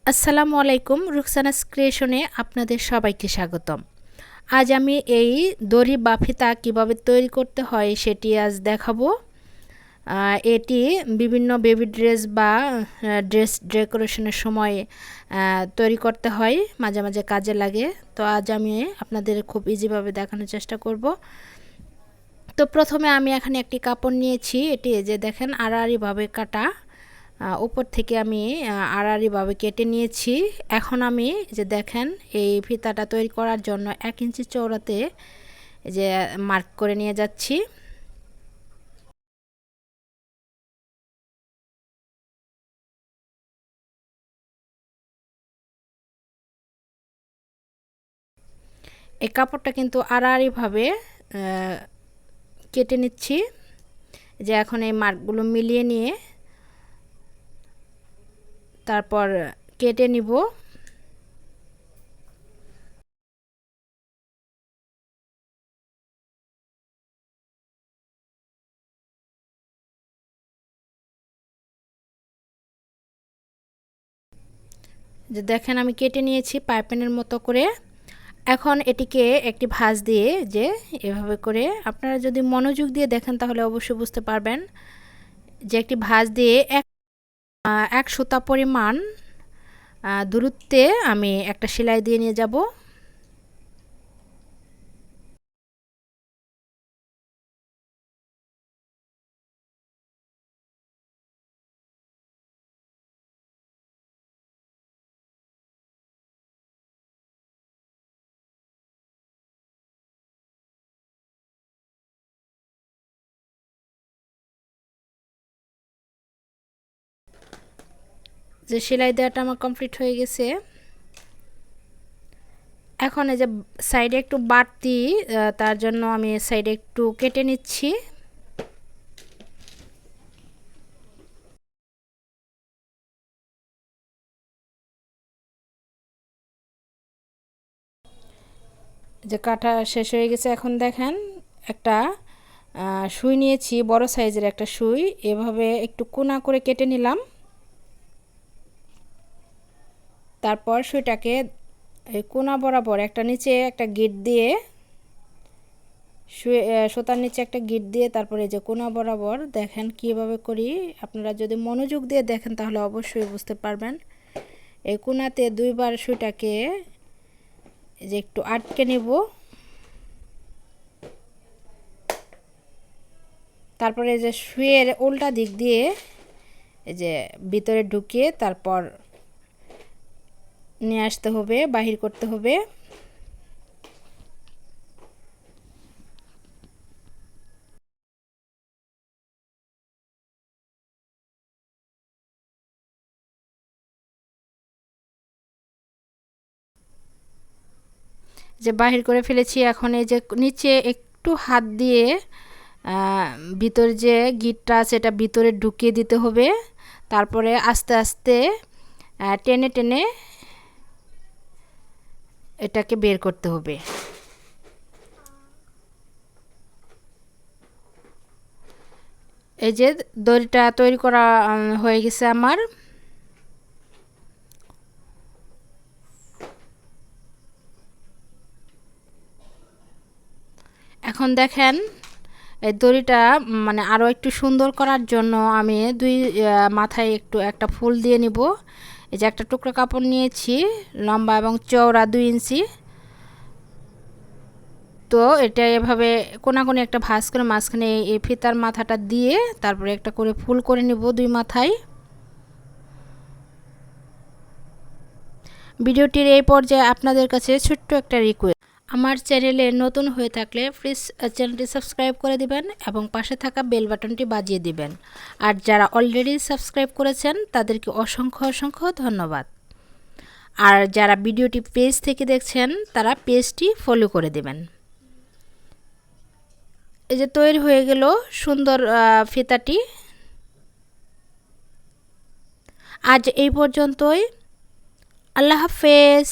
আসসালামু আলাইকুম, রুকসানাস ক্রিয়েশনে আপনাদের সবাইকে স্বাগতম। আজ আমি এই দড়ি বা ফিতা কীভাবে তৈরি করতে হয় সেটি আজ দেখাবো। এটি বিভিন্ন বেবি ড্রেস বা ড্রেস ডেকোরেশনের সময় তৈরি করতে হয়, মাঝে মাঝে কাজে লাগে। তো আজ আমি আপনাদের খুব ইজিভাবে দেখানোর চেষ্টা করব। তো প্রথমে আমি এখানে একটি কাপড় নিয়েছি, এটি যে দেখেন আড়াআড়িভাবে কাটা, উপর থেকে আমি আড়াআড়িভাবে কেটে নিয়েছি। এখন আমি যে দেখেন এই ফিতাটা তৈরি করার জন্য 1 ইঞ্চি চওড়াতে যে মার্ক করে নিয়ে যাচ্ছি। এই কাপড়টা কিন্তু আড়াআড়িভাবে কেটে নিচ্ছি। যে এখন এই মার্কগুলো মিলিয়ে নিয়ে তারপর কেটে নিব। যে দেখেন আমি কেটে নিয়েছি পাইপিনের মতো করে। এখন এটিকে একটি ভাঁজ দিয়ে যে এভাবে করে, আপনারা যদি মনোযোগ দিয়ে দেখেন তাহলে অবশ্যই বুঝতে পারবেন যে একটি ভাঁজ দিয়ে এক সুতা পরিমাণ দূরত্বে আমি একটা সেলাই দিয়ে নিয়ে যাব। যে সেলাই দেওয়াটা আমার কমপ্লিট হয়ে গেছে। এখন এই যে সাইডে একটু বাড়তি, তার জন্য আমি সাইডে একটু কেটে নিচ্ছি। যে কাটা শেষ হয়ে গেছে। এখন দেখেন একটা সুই নিয়েছি, বড় সাইজের একটা সুই, এভাবে একটু কোনা করে কেটে নিলাম। তারপর সুইটাকে এই কোনা বরাবর একটা নিচে একটা গিট দিয়ে, সুতার নিচে একটা গিট দিয়ে তারপরে যে কোনা বরাবর দেখেন কিভাবে করি। আপনারা যদি মনোযোগ দিয়ে দেখেন তাহলে অবশ্যই বুঝতে পারবেন। এই কোনাতে দুইবার সুইটাকে যে একটু আটকে নেব। তারপরে যে সুইয়ের উল্টা দিক দিয়ে এই যে ভিতরে ঢুকিয়ে তারপর নিয়ে আসতে হবে, বাহির করতে হবে। যে বাহির করে ফেলেছি। এখন এই যে নিচে একটু হাত দিয়ে ভিতরে যে গিটটা আছে এটা ভিতরে ঢুকিয়ে দিতে হবে। তারপরে আস্তে আস্তে টেনে টেনে এটাকে বের করতে হবে। এই যে দড়িটা তৈরি করা হয়ে গেছে আমার। এখন দেখেন এই দড়িটা মানে আরও একটু সুন্দর করার জন্য আমি মাথায় একটু একটা ফুল দিয়ে নিব। এই যে একটা টুকরো কাপড় নিয়েছি, লম্বা এবং চওড়া 2 ইঞ্চি। তো এটা এভাবে কোনাকুনি একটা ভাঁজ করে মাঝখানে এই ফিতার মাথাটা দিয়ে তারপরে একটা করে ফুল করে নিব 2 মাথায়। ভিডিওটির এই পর্যায়ে আপনাদের কাছে ছোট্ট একটা রিকোয়েস্ট, আমার চ্যানেলে নতুন হয়ে থাকলে প্লিজ চ্যানেলটি সাবস্ক্রাইব করে দিবেন এবং পাশে থাকা বেল বাটনটি বাজিয়ে দিবেন। আর যারা অলরেডি সাবস্ক্রাইব করেছেন তাদেরকে অসংখ্য অসংখ্য ধন্যবাদ। আর যারা ভিডিওটি পেজ থেকে দেখছেন তারা পেজটি ফলো করে দেবেন। এই যে তৈরি হয়ে গেল সুন্দর ফিতাটি। আজ এই পর্যন্তই। আল্লাহ হাফেজ।